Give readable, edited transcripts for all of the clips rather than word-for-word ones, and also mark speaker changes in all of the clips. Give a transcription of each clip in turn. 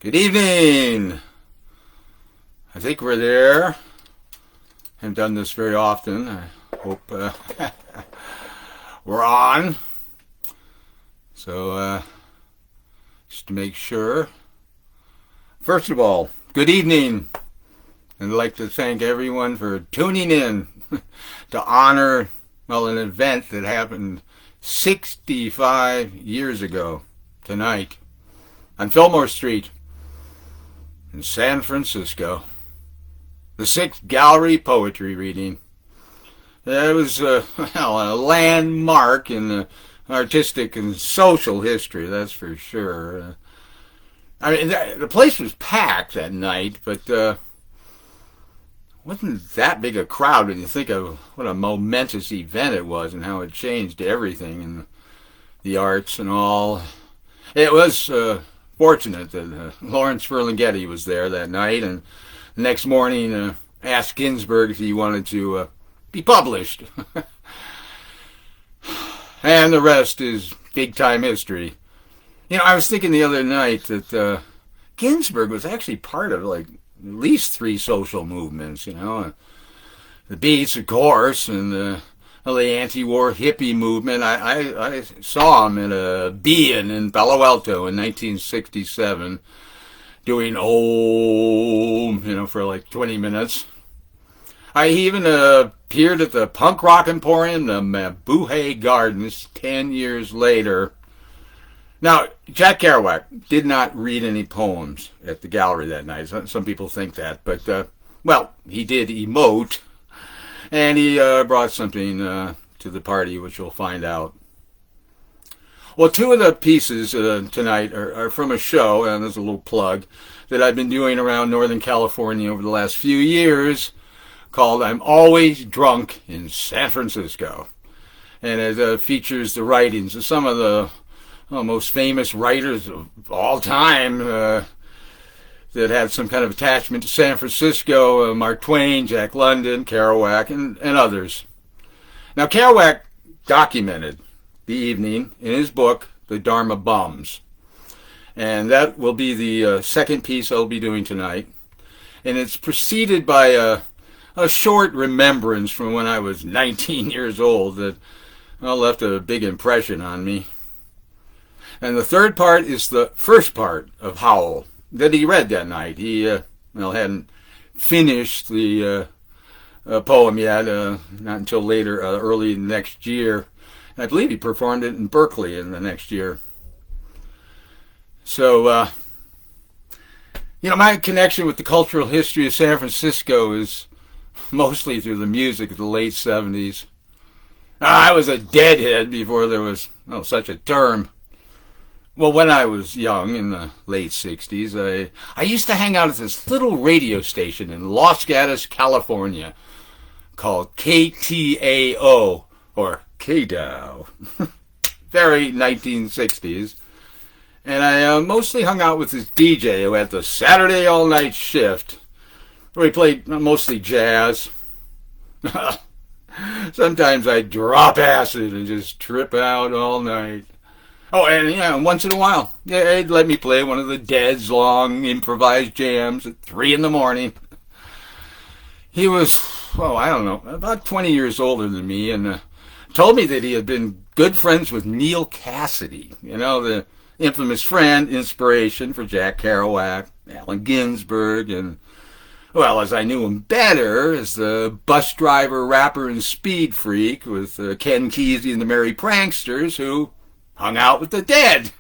Speaker 1: Good evening. I think we're there. I haven't done this very often. I hope we're on. So, just to make sure. First of all, good evening. And I'd like to thank everyone for tuning in to honor, an event that happened 65 years ago tonight on Fillmore Street in San Francisco. The 6th Gallery Poetry Reading. It was a landmark in the artistic and social history, that's for sure. The place was packed that night, but wasn't that big a crowd when you think of what a momentous event it was and how it changed everything in the arts and all. It was fortunate that Lawrence Ferlinghetti was there that night, and the next morning asked Ginsberg if he wanted to be published. And the rest is big-time history. I was thinking the other night that Ginsberg was actually part of, at least 3 social movements, The Beats, of course, and the anti-war hippie movement. I saw him at a Bean in Palo Alto in 1967 doing Om, for 20 minutes. I even appeared at the Punk Rock Emporium, the Mabuhay Gardens, 10 years later. Now, Jack Kerouac did not read any poems at the gallery that night. Some people think that, but, he did emote. And he brought something to the party, which you'll find out. Well, 2 of the pieces tonight are from a show, and there's a little plug, that I've been doing around Northern California over the last few years, called I'm Always Drunk in San Francisco. And it features the writings of some of the most famous writers of all time, that had some kind of attachment to San Francisco, Mark Twain, Jack London, Kerouac, and others. Now, Kerouac documented the evening in his book, The Dharma Bums. And that will be the second piece I'll be doing tonight. And it's preceded by a short remembrance from when I was 19 years old that left a big impression on me. And the third part is the first part of HOWL that he read that night. He hadn't finished the poem yet, not until later, early next year. And I believe he performed it in Berkeley in the next year. So, my connection with the cultural history of San Francisco is mostly through the music of the late 70s. I was a deadhead before there was such a term. Well, when I was young, in the late 60s, I used to hang out at this little radio station in Los Gatos, California, called KTAO, or KDOW. Very 1960s. And I mostly hung out with this DJ who had the Saturday all-night shift, where he played mostly jazz. Sometimes I'd drop acid and just trip out all night. Oh, and once in a while, they'd let me play one of the Dead's long improvised jams at 3 in the morning. He was, about 20 years older than me, and told me that he had been good friends with Neal Cassady, the infamous friend, inspiration for Jack Kerouac, Allen Ginsberg, and, as I knew him better, as the bus driver, rapper, and speed freak with Ken Kesey and the Merry Pranksters, who hung out with the Dead.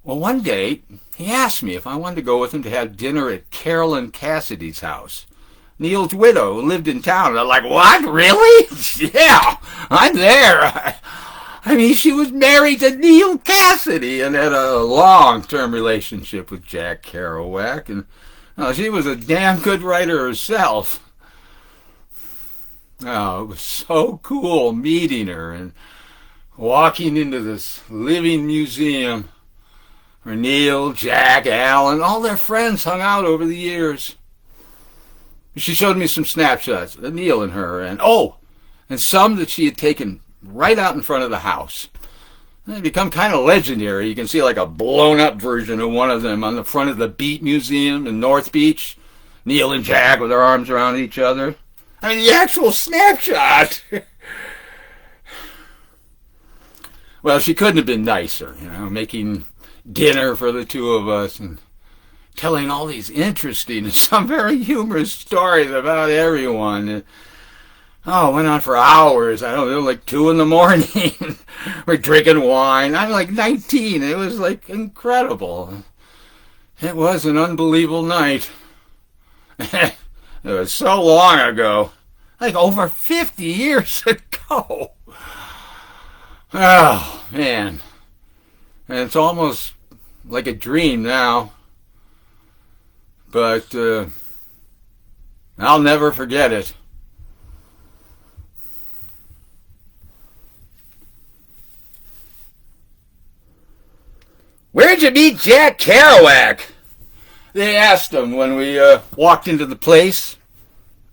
Speaker 1: Well, one day, he asked me if I wanted to go with him to have dinner at Carolyn Cassady's house, Neal's widow, who lived in town. And I'm like, what? Really? Yeah, I'm there. She was married to Neal Cassady and had a long-term relationship with Jack Kerouac. And she was a damn good writer herself. Oh, it was so cool meeting her and walking into this living museum where Neal, Jack, Allen, all their friends hung out over the years. She showed me some snapshots of Neal and her, and some that she had taken right out in front of the house. They become kind of legendary. You can see like a blown-up version of one of them on the front of the Beat Museum in North Beach. Neal and Jack with their arms around each other. I mean, the actual snapshot. Well, she couldn't have been nicer, making dinner for the two of us and telling all these interesting and some very humorous stories about everyone. Oh, it went on for hours. I don't know, like 2 in the morning. We're drinking wine. I'm like 19. It was like incredible. It was an unbelievable night. It was so long ago. Like over 50 years ago. Oh, man. And it's almost like a dream now. But I'll never forget it. Where'd you meet Jack Kerouac? They asked him when we walked into the place.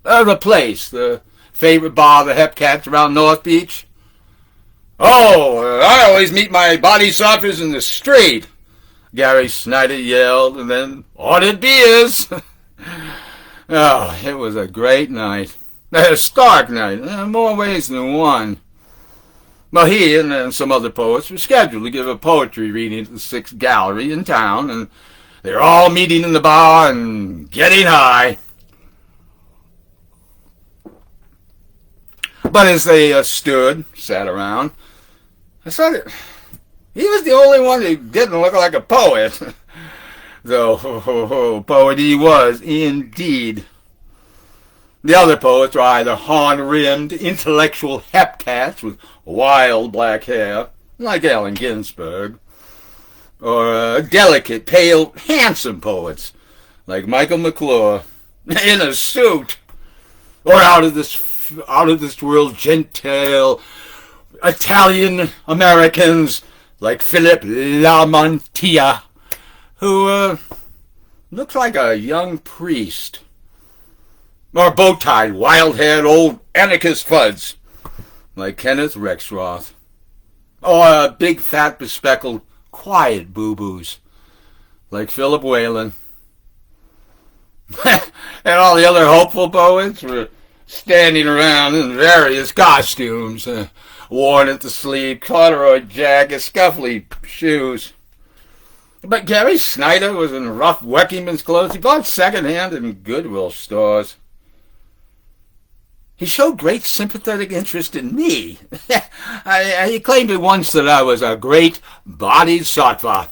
Speaker 1: The favorite bar of the Hepcats around North Beach. Oh, I always meet my body softeners in the street, Gary Snyder yelled, and then ordered beers. Oh, it was a great night. A stark night, in more ways than one. Well, he and some other poets were scheduled to give a poetry reading at the 6th Gallery in town, and they were all meeting in the bar and getting high. But as they sat around, I saw that he was the only one who didn't look like a poet. Though, poet he was, indeed. The other poets were either horn-rimmed, intellectual hepcats with wild black hair, like Allen Ginsberg, or delicate, pale, handsome poets, like Michael McClure, in a suit, or out of this world gentile Italian Americans like Phillip Lamantia, who looks like a young priest. Or bow-tied, wild-haired old anarchist fuds like Kenneth Rexroth. Or big, fat, bespectacled, quiet boo-boos like Phillip Whalen. And all the other hopeful poets were standing around in various costumes, worn at the sleeve, corduroy jackets, scuffly shoes. But Gary Snyder was in rough workingman's clothes he bought secondhand in Goodwill stores. He showed great sympathetic interest in me. He claimed at once that I was a great bodhisattva,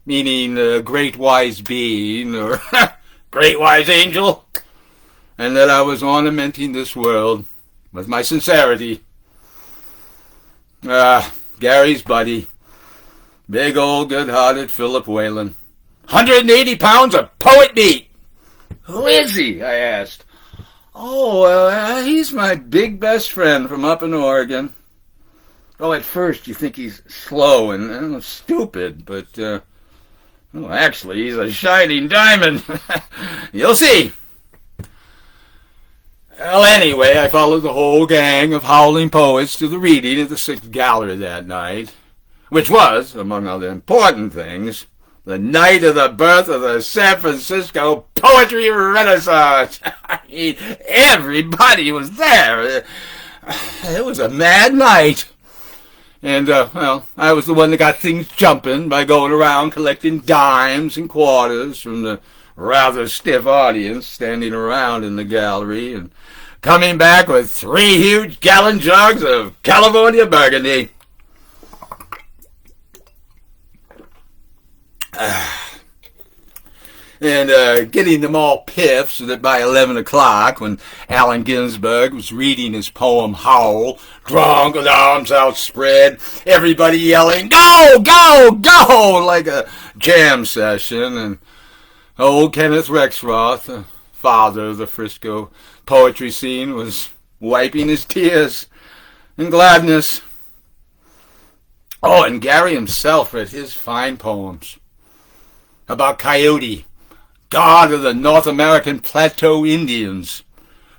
Speaker 1: meaning a great wise being or great wise angel, and that I was ornamenting this world with my sincerity. Gary's buddy, big old good-hearted Phillip Whalen. 180 pounds of poet meat. Who is he? I asked. Oh, he's my big best friend from up in Oregon. Oh, at first you think he's slow and stupid, but, actually he's a shining diamond. You'll see. Well, anyway, I followed the whole gang of howling poets to the reading at the 6th Gallery that night, which was, among other important things, the night of the birth of the San Francisco Poetry Renaissance. I mean, everybody was there. It was a mad night. And, I was the one that got things jumping by going around collecting dimes and quarters from the rather stiff audience standing around in the gallery and coming back with 3 huge gallon jugs of California Burgundy. And getting them all piffed so that by 11 o'clock, when Allen Ginsberg was reading his poem Howl, drunk with arms outspread, everybody yelling, "Go, go, go!" like a jam session, and old Kenneth Rexroth, the father of the Frisco poetry scene, was wiping his tears in gladness. Oh, and Gary himself read his fine poems about Coyote, god of the North American Plateau Indians.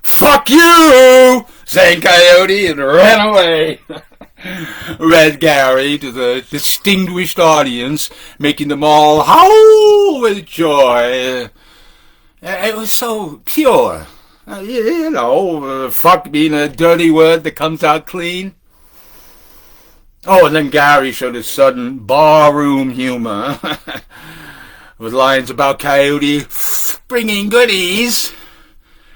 Speaker 1: "Fuck you!" sang Coyote and ran away. read Gary to the distinguished audience, making them all howl with joy. It was so pure. Fuck being a dirty word that comes out clean. Oh, and then Gary showed his sudden barroom humor with lines about Coyote bringing goodies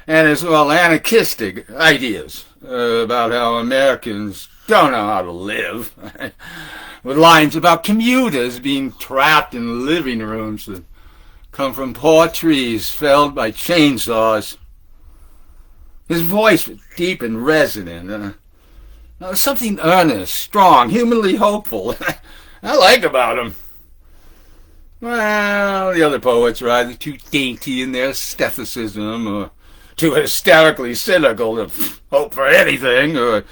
Speaker 1: and his, anarchistic ideas about how Americans don't know how to live, with lines about commuters being trapped in living rooms that come from poor trees felled by chainsaws. His voice was deep and resonant. Something earnest, strong, humanly hopeful. I like about him. Well, the other poets are either too dainty in their aestheticism, or too hysterically cynical to hope for anything, or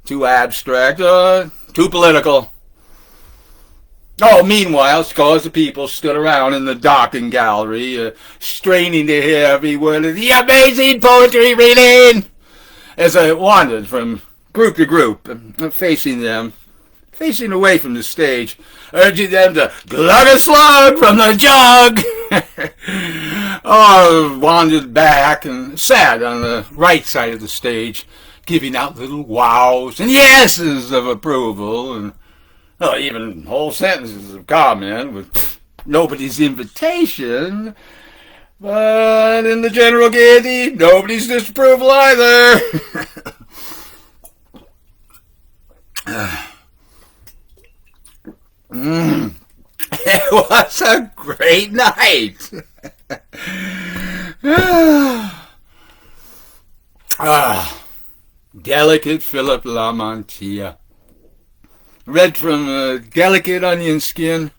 Speaker 1: too abstract, or too political. Oh, meanwhile, scores of people stood around in the darkened gallery, straining to hear every word of the amazing poetry reading, as I wandered from group to group, facing away from the stage, urging them to glug a slug from the jug, or wandered back and sat on the right side of the stage, giving out little wows and yeses of approval, and even whole sentences of comment with nobody's invitation, but in the general gaiety, nobody's disapproval either. It was a great night. Delicate Phillip Lamantia. Read from a delicate onion skin,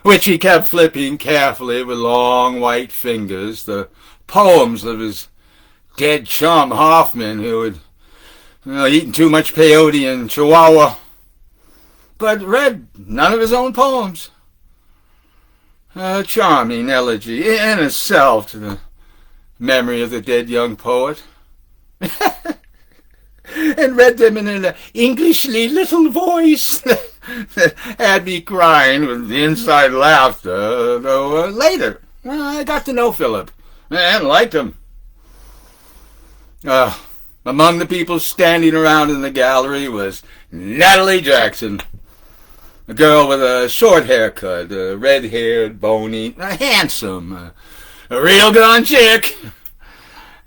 Speaker 1: which he kept flipping carefully with long white fingers, the poems of his dead chum Hoffman, who had eaten too much peyote in Chihuahua, but read none of his own poems. A charming elegy in itself to the memory of the dead young poet. And read them in an Englishly little voice that had me crying with inside laughter, though later I got to know Phillip and liked him. Among the people standing around in the gallery was Natalie Jackson, a girl with a short haircut, red-haired, bony, handsome, a real gone chick.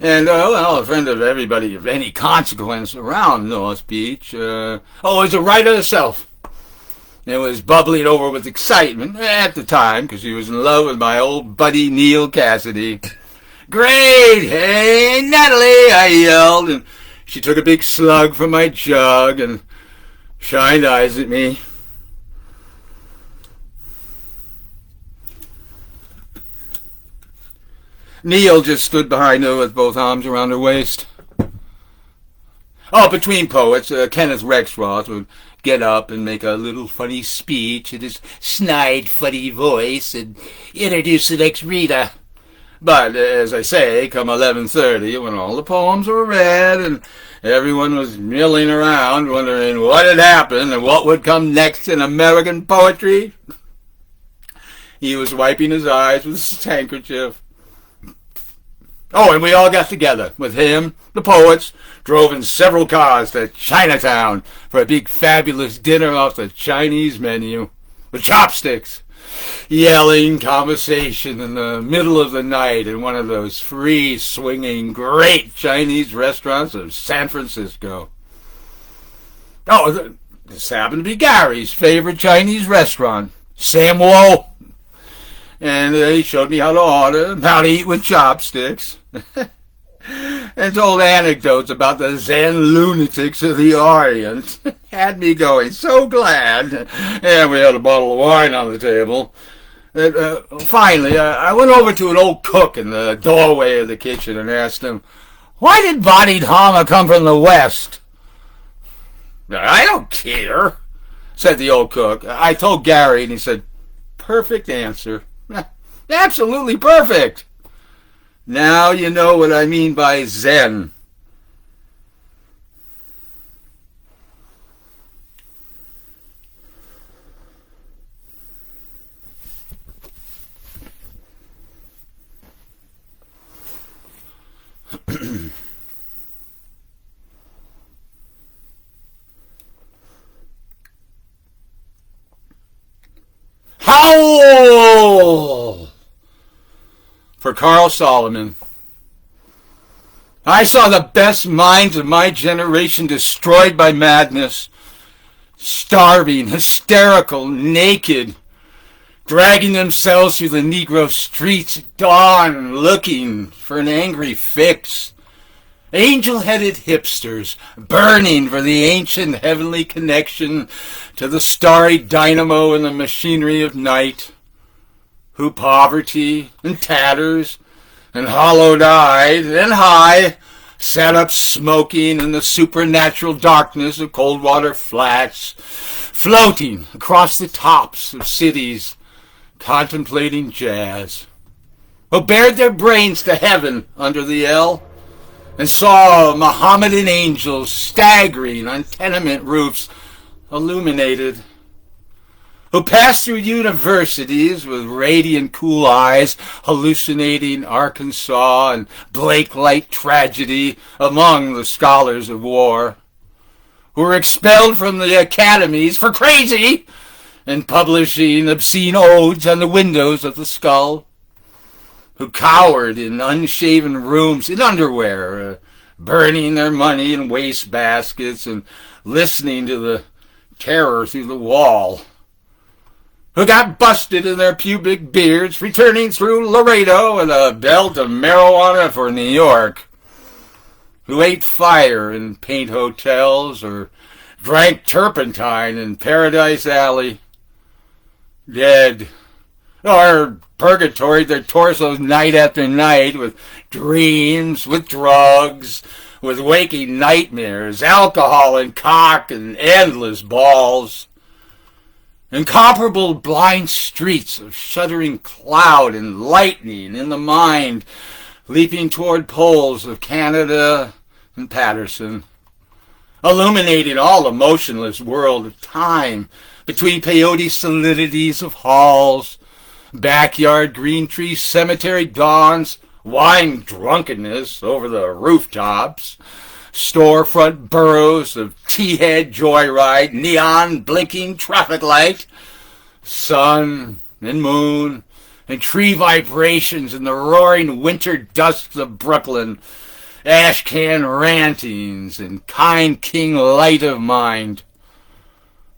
Speaker 1: And, a friend of everybody of any consequence around North Beach. Was a writer herself. And was bubbling over with excitement at the time, because she was in love with my old buddy Neal Cassady. Great! Hey, Natalie! I yelled, and she took a big slug from my jug and shined eyes at me. Neal just stood behind her with both arms around her waist. Between poets, Kenneth Rexroth would get up and make a little funny speech in his snide, funny voice and introduce the next reader. But, as I say, come 11:30, when all the poems were read and everyone was milling around wondering what had happened and what would come next in American poetry, he was wiping his eyes with his handkerchief. And we all got together with him, the poets, drove in several cars to Chinatown for a big fabulous dinner off the Chinese menu, with chopsticks, yelling conversation in the middle of the night in one of those free, swinging, great Chinese restaurants of San Francisco. This happened to be Gary's favorite Chinese restaurant, Samwo. And he showed me how to order, how to eat with chopsticks, and told anecdotes about the Zen lunatics of the Orient. Had me going so glad. And we had a bottle of wine on the table. Finally, I went over to an old cook in the doorway of the kitchen and asked him, "Why did Bodhidharma come from the West?" "I don't care," said the old cook. I told Gary, and he said, "Perfect answer. Absolutely perfect. Now you know what I mean by Zen." Howl! For Carl Solomon. I saw the best minds of my generation destroyed by madness, starving, hysterical, naked, dragging themselves through the Negro streets at dawn, looking for an angry fix. Angel-headed hipsters, burning for the ancient heavenly connection to the starry dynamo and the machinery of night, who poverty and tatters and hollowed-eyed and high sat up smoking in the supernatural darkness of cold water flats, floating across the tops of cities, contemplating jazz, who bared their brains to heaven under the L, and saw Mohammedan angels staggering on tenement roofs illuminated, who passed through universities with radiant cool eyes, hallucinating Arkansas and Blake-like tragedy among the scholars of war, who were expelled from the academies for crazy and publishing obscene odes on the windows of the skull, who cowered in unshaven rooms in underwear, burning their money in wastebaskets and listening to the terror through the wall, who got busted in their pubic beards returning through Laredo with a belt of marijuana for New York, who ate fire in paint hotels or drank turpentine in Paradise Alley, dead, or purgatoried their torsos night after night with dreams, with drugs, with waking nightmares, alcohol and cock and endless balls. Incomparable blind streets of shuddering cloud and lightning in the mind, leaping toward poles of Canada and Patterson, illuminating all the motionless world of time between peyote solidities of halls, backyard green tree cemetery dawns, wine drunkenness over the rooftops, storefront burrows of tea-head joyride, neon blinking traffic light, sun and moon and tree vibrations in the roaring winter dusks of Brooklyn, ash can rantings and kind king light of mind,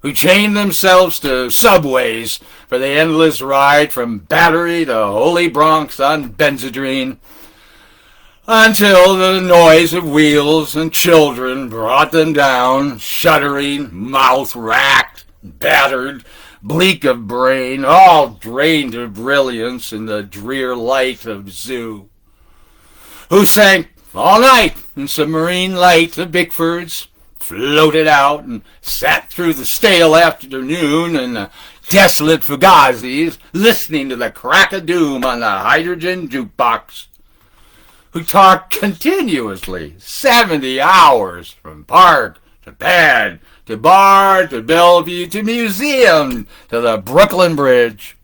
Speaker 1: who chained themselves to subways for the endless ride from Battery to Holy Bronx on Benzedrine, until the noise of wheels and children brought them down, shuddering, mouth-racked, battered, bleak of brain, all drained of brilliance in the drear light of zoo, who sank all night in submarine light of Bickford's, floated out and sat through the stale afternoon in the desolate Fugazis, listening to the crack of doom on the hydrogen jukebox, who talked continuously, 70 hours, from park to pad to bar to Bellevue to museum to the Brooklyn Bridge.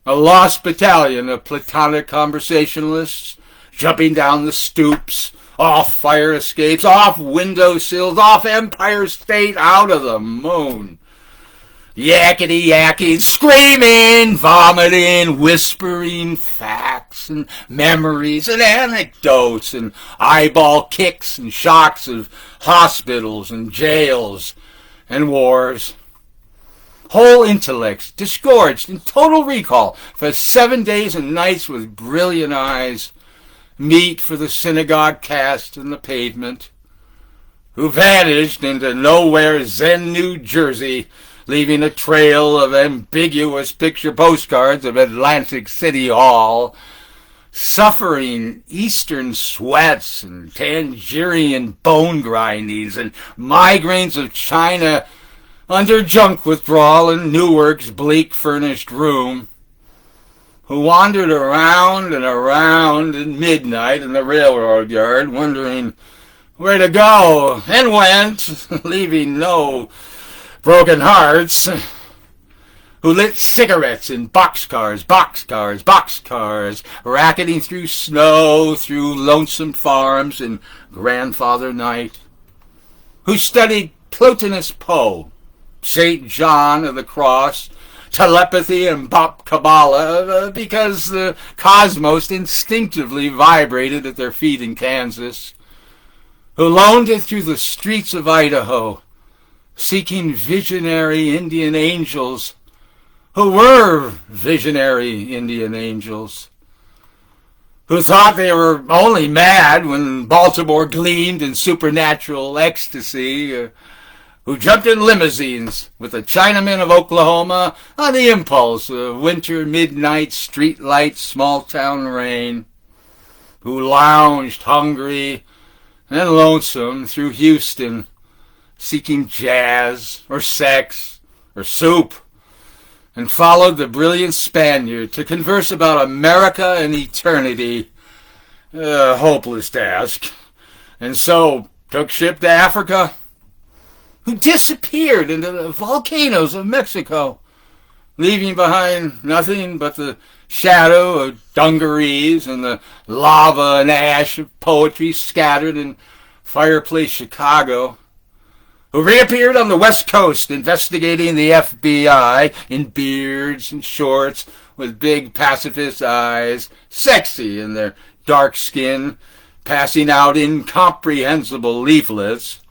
Speaker 1: A lost battalion of platonic conversationalists jumping down the stoops, off fire escapes, off window sills, off Empire State, out of the moon. Yakety-yakking, screaming, vomiting, whispering facts and memories and anecdotes and eyeball kicks and shocks of hospitals and jails and wars. Whole intellects disgorged in total recall for 7 days and nights with brilliant eyes, meet for the synagogue cast in the pavement, who vanished into nowhere Zen, New Jersey, leaving a trail of ambiguous picture postcards of Atlantic City Hall, suffering eastern sweats and Tangerian bone grindings and migraines of China under junk withdrawal in Newark's bleak furnished room, who wandered around and around at midnight in the railroad yard, wondering where to go, and went, leaving no broken hearts, who lit cigarettes in boxcars, racketing through snow, through lonesome farms in grandfather night, who studied Plotinus Poe, St. John of the Cross, telepathy and Bop Kabbalah, because the cosmos instinctively vibrated at their feet in Kansas, who loaned it through the streets of Idaho, seeking visionary Indian angels, who were visionary Indian angels, who thought they were only mad when Baltimore gleamed in supernatural ecstasy, who jumped in limousines with the Chinamen of Oklahoma on the impulse of winter midnight streetlight small-town rain, who lounged hungry and lonesome through Houston, seeking jazz or sex or soup, and followed the brilliant Spaniard to converse about America and eternity. A hopeless task. And so took ship to Africa, who disappeared into the volcanoes of Mexico, leaving behind nothing but the shadow of dungarees and the lava and ash of poetry scattered in fireplace Chicago, who reappeared on the West Coast investigating the FBI in beards and shorts with big pacifist eyes, sexy in their dark skin, passing out incomprehensible leaflets,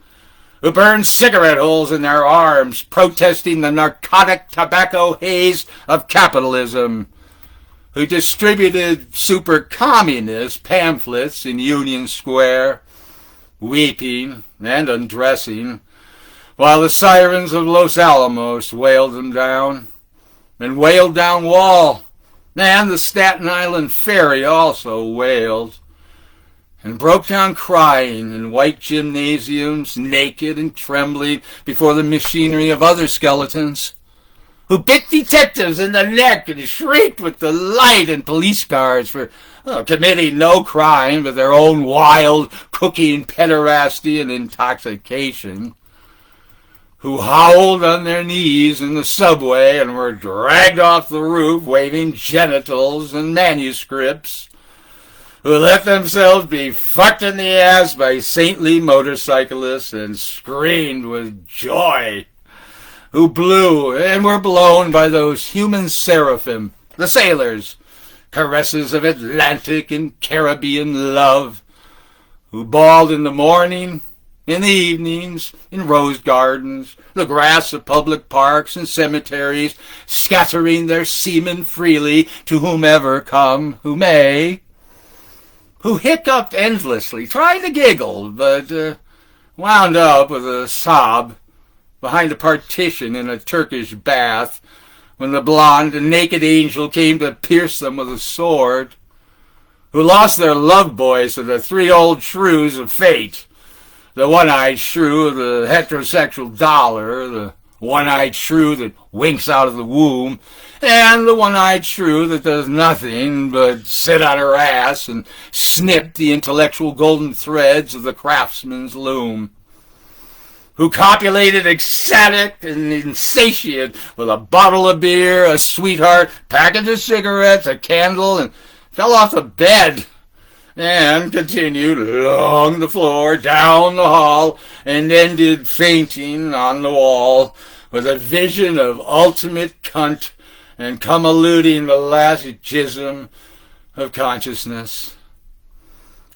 Speaker 1: who burned cigarette holes in their arms, protesting the narcotic tobacco haze of capitalism, who distributed super-communist pamphlets in Union Square, weeping and undressing, while the sirens of Los Alamos wailed them down, and wailed down Wall, and the Staten Island Ferry also wailed, and broke down crying in white gymnasiums, naked and trembling before the machinery of other skeletons, who bit detectives in the neck and shrieked with delight in police cars for committing no crime but their own wild cooking pederasty and intoxication, who howled on their knees in the subway and were dragged off the roof waving genitals and manuscripts, who let themselves be fucked in the ass by saintly motorcyclists and screamed with joy, who blew and were blown by those human seraphim, the sailors, caresses of Atlantic and Caribbean love, who bawled in the morning, in the evenings, in rose gardens, the grass of public parks and cemeteries, scattering their semen freely to whomever come who may, who hiccuped endlessly, trying to giggle, but wound up with a sob behind a partition in a Turkish bath when the blonde and naked angel came to pierce them with a sword, who lost their love boys to the three old shrews of fate, the one-eyed shrew of the heterosexual dollar, the one-eyed shrew that winks out of the womb, and the one-eyed shrew that does nothing but sit on her ass and snip the intellectual golden threads of the craftsman's loom, who copulated ecstatic and insatiate with a bottle of beer, a sweetheart, package of cigarettes, a candle, and fell off the bed, and continued along the floor, down the hall, and ended fainting on the wall with a vision of ultimate cunt and come eluding the last jism of consciousness,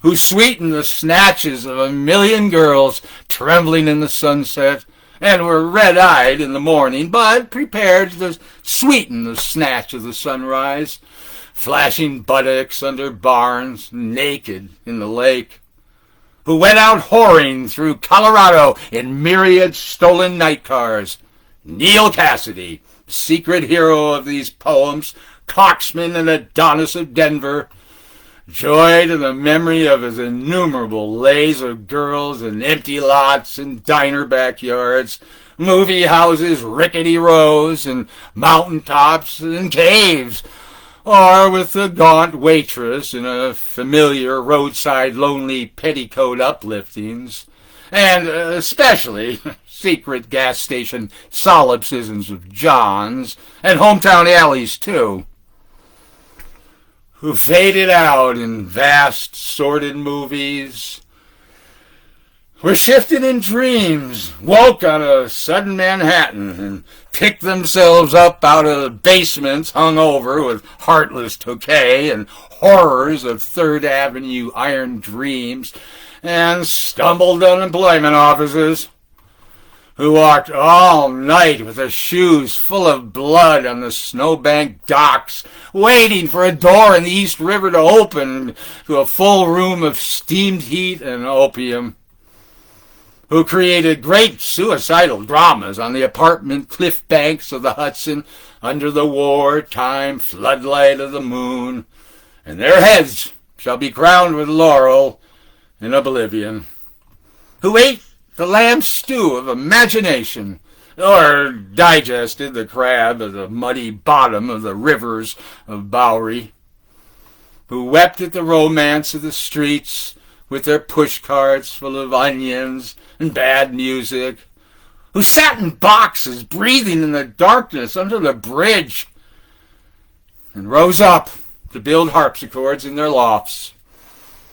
Speaker 1: who sweetened the snatches of a million girls trembling in the sunset and were red-eyed in the morning, but prepared to sweeten the snatch of the sunrise, flashing buttocks under barns, naked in the lake, who went out whoring through Colorado in myriad stolen night cars. Neal Cassady, secret hero of these poems, coxman and Adonis of Denver, joy to the memory of his innumerable lays of girls in empty lots and diner backyards, movie houses, rickety rows, and mountain tops and caves, or with the gaunt waitress in a familiar roadside lonely petticoat upliftings, and especially secret gas station solipsisms of John's, and hometown alleys too, who faded out in vast, sordid movies, were shifted in dreams, woke on a sudden Manhattan, and picked themselves up out of basements hung over with heartless Tokay and horrors of Third Avenue iron dreams, and stumbled unemployment offices, who walked all night with their shoes full of blood on the snowbank docks, waiting for a door in the East River to open to a full room of steamed heat and opium, who created great suicidal dramas on the apartment cliff banks of the Hudson under the wartime floodlight of the moon, and their heads shall be crowned with laurel in oblivion, who ate the lamb stew of imagination, or digested the crab at the muddy bottom of the rivers of Bowery, who wept at the romance of the streets with their pushcarts full of onions and bad music, who sat in boxes breathing in the darkness under the bridge, and rose up to build harpsichords in their lofts,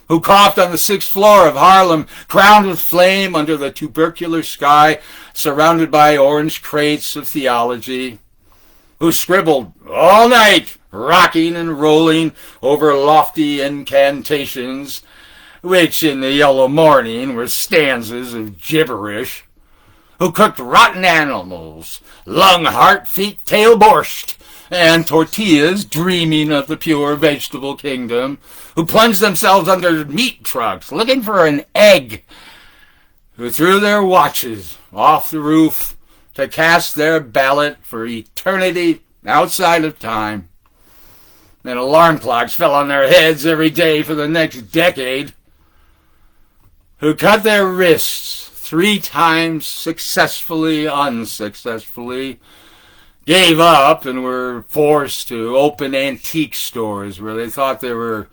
Speaker 1: who coughed on the 6th floor of Harlem, crowned with flame under the tubercular sky, surrounded by orange crates of theology, who scribbled all night, rocking and rolling over lofty incantations, which in the yellow morning were stanzas of gibberish, who cooked rotten animals, lung, heart, feet, tail borscht, and tortillas, dreaming of the pure vegetable kingdom, who plunged themselves under meat trucks looking for an egg, who threw their watches off the roof to cast their ballot for eternity outside of time, and alarm clocks fell on their heads every day for the next decade, who cut their wrists 3 times successfully, unsuccessfully, gave up and were forced to open antique stores where they thought they were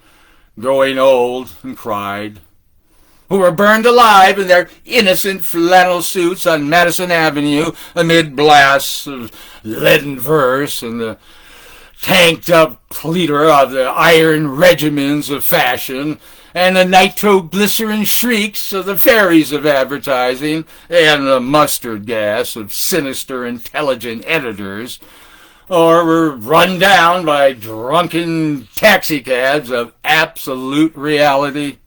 Speaker 1: growing old and cried, who were burned alive in their innocent flannel suits on Madison Avenue amid blasts of leaden verse and the tanked-up pleater of the iron regiments of fashion, and the nitroglycerin shrieks of the fairies of advertising, and the mustard gas of sinister, intelligent editors, or were run down by drunken taxicabs of absolute reality,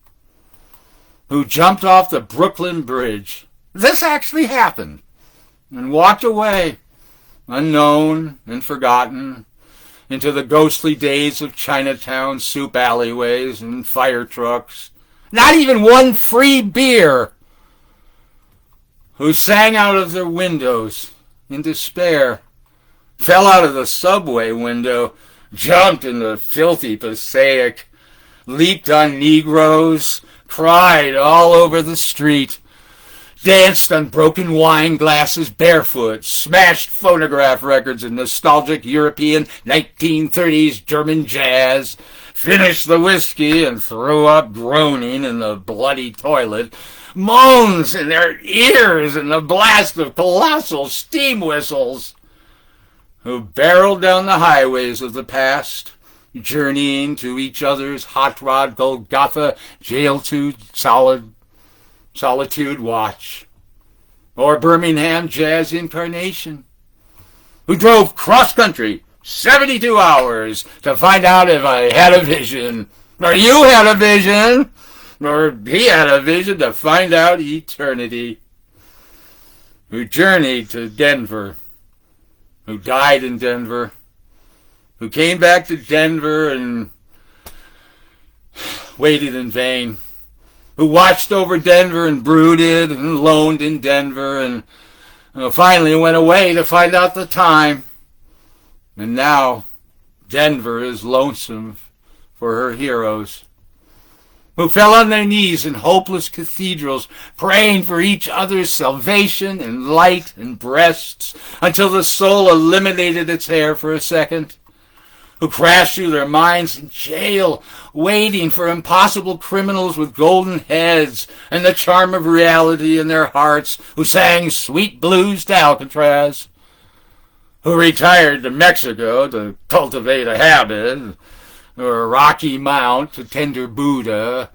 Speaker 1: who jumped off the Brooklyn Bridge. This actually happened, and walked away, unknown and forgotten, into the ghostly days of Chinatown soup alleyways and fire trucks. Not even one free beer. Who sang out of their windows in despair, fell out of the subway window, jumped in the filthy Passaic, leaped on Negroes, cried all over the street, danced on broken wine glasses barefoot, smashed phonograph records in nostalgic European 1930s German jazz, finished the whiskey and threw up groaning in the bloody toilet, moans in their ears in the blast of colossal steam whistles, who barreled down the highways of the past, journeying to each other's hot rod Golgotha jail to Solitude Watch, or Birmingham Jazz Incarnation, who drove cross-country 72 hours to find out if I had a vision, or you had a vision, or he had a vision to find out eternity, who journeyed to Denver, who died in Denver, who came back to Denver and waited in vain, who watched over Denver and brooded and loaned in Denver and finally went away to find out the time. And now Denver is lonesome for her heroes, who fell on their knees in hopeless cathedrals, praying for each other's salvation and light and breasts until the soul eliminated its hair for a second, who crash through their minds in jail, waiting for impossible criminals with golden heads and the charm of reality in their hearts, who sang sweet blues to Alcatraz, who retired to Mexico to cultivate a habit, or a Rocky Mount to tender Buddha,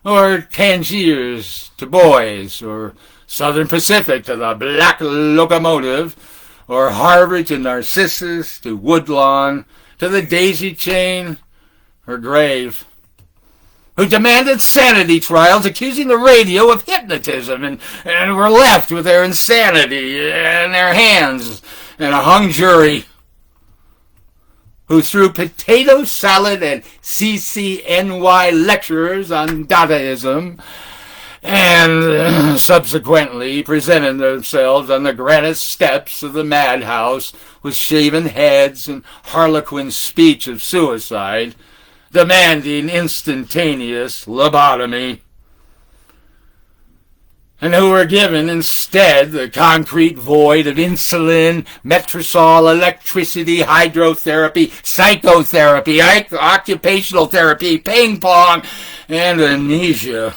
Speaker 1: or Tangiers to boys, or Southern Pacific to the black locomotive, or Harvard to Narcissus, to Woodlawn, to the daisy chain, or grave, who demanded sanity trials accusing the radio of hypnotism and were left with their insanity in their hands and a hung jury, who threw potato salad at CCNY lecturers on Dadaism and subsequently presented themselves on the granite steps of the madhouse with shaven heads and harlequin speech of suicide, demanding instantaneous lobotomy, and who were given instead the concrete void of insulin, metrosol, electricity, hydrotherapy, psychotherapy, occupational therapy, ping pong, and amnesia,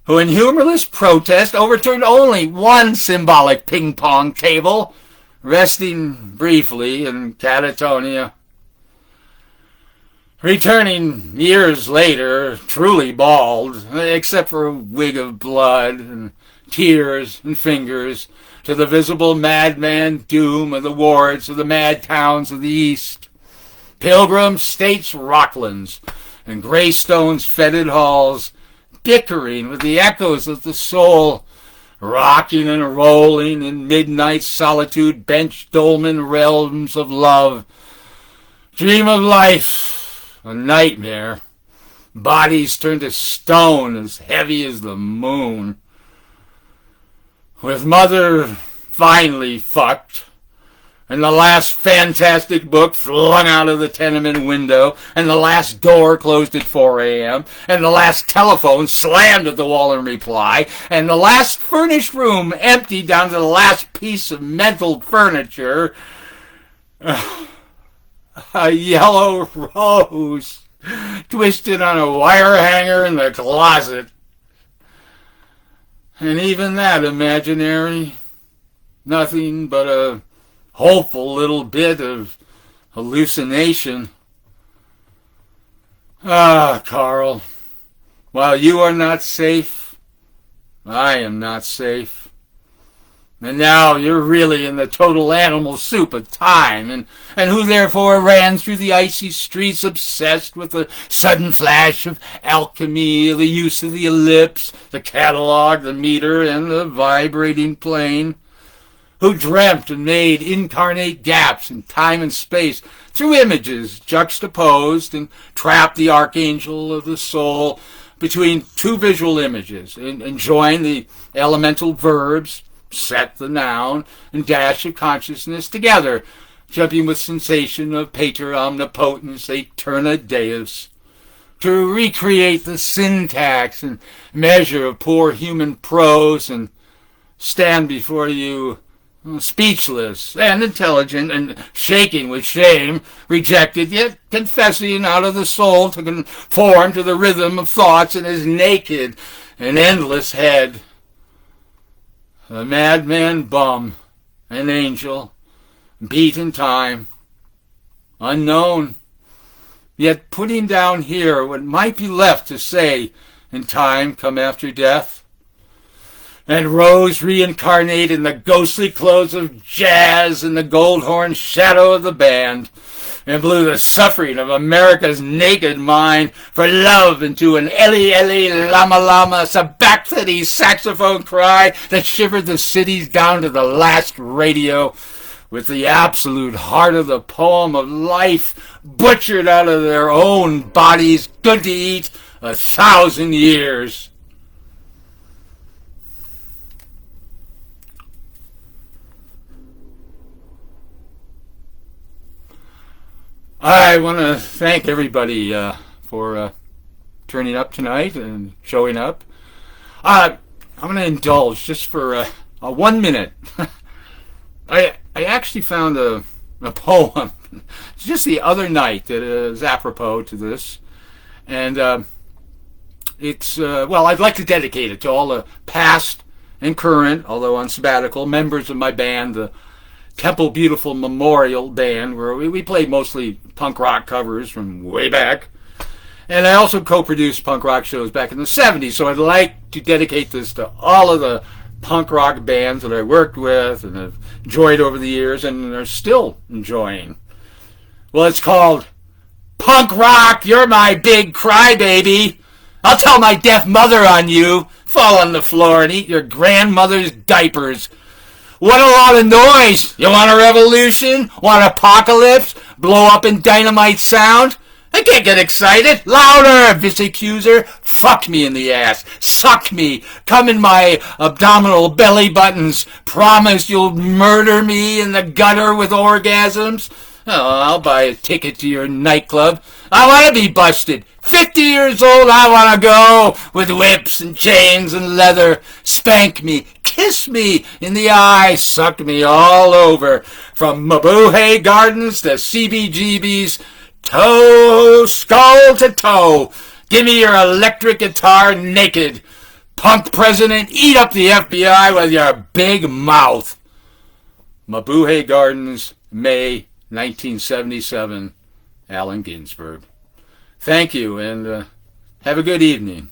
Speaker 1: who in humorless protest overturned only one symbolic ping pong table, resting briefly in catatonia, returning years later, truly bald, except for a wig of blood and tears and fingers, to the visible madman doom of the wards of the mad towns of the East, Pilgrim States Rocklands and Greystone's fetid halls, bickering with the echoes of the soul, rocking and rolling in midnight solitude, bench dolmen realms of love. Dream of life, a nightmare. Bodies turned to stone as heavy as the moon. With mother finally fucked, and the last fantastic book flung out of the tenement window, and the last door closed at 4 a.m., and the last telephone slammed at the wall in reply, and the last furnished room emptied down to the last piece of mental furniture, a yellow rose twisted on a wire hanger in the closet. And even that imaginary, nothing but a hopeful little bit of hallucination. Ah, Carl, while you are not safe, I am not safe. And now you're really in the total animal soup of time, and who therefore ran through the icy streets obsessed with the sudden flash of alchemy, the use of the ellipse, the catalog, the meter, and the vibrating plane, who dreamt and made incarnate gaps in time and space through images juxtaposed and trapped the archangel of the soul between two visual images and joined the elemental verbs, set the noun, and dash of consciousness together, jumping with sensation of pater omnipotens aeterna deus, to recreate the syntax and measure of poor human prose and stand before you speechless and intelligent and shaking with shame, rejected yet confessing out of the soul to conform to the rhythm of thoughts in his naked and endless head. A madman bum, an angel, beat in time, unknown, yet putting down here what might be left to say in time come after death, and rose reincarnate in the ghostly clothes of jazz and the gold-horn shadow of the band, and blew the suffering of America's naked mind for love into an Eli Eli Lama Lama Sabachthani saxophone cry that shivered the cities down to the last radio, with the absolute heart of the poem of life butchered out of their own bodies, good to eat 1,000 years. I want to thank everybody for turning up tonight and showing up. I'm going to indulge just for a 1 minute. I actually found a poem just the other night that is apropos to this. And it's, well, I'd like to dedicate it to all the past and current, although on sabbatical, members of my band, the Temple Beautiful Memorial Band, where we played mostly punk rock covers from way back. And I also co-produced punk rock shows back in the 70s, so I'd like to dedicate this to all of the punk rock bands that I worked with and have enjoyed over the years and are still enjoying. Well, it's called Punk Rock, You're My Big Crybaby. I'll tell my deaf mother on you. Fall on the floor and eat your grandmother's diapers. What a lot of noise! You want a revolution? Want apocalypse? Blow up in dynamite sound? I can't get excited. Louder, Vis accuser. Fuck me in the ass. Suck me. Come in my abdominal belly buttons. Promise you'll murder me in the gutter with orgasms. Oh, I'll buy a ticket to your nightclub. I want to be busted. 50 years old, I want to go with whips and chains and leather. Spank me. Kiss me in the eye. Suck me all over. From Mabuhay Gardens to CBGB's. Toe, skull to toe. Give me your electric guitar naked. Punk president, eat up the FBI with your big mouth. Mabuhay Gardens, May 1977. Allen Ginsberg. Thank you, and have a good evening.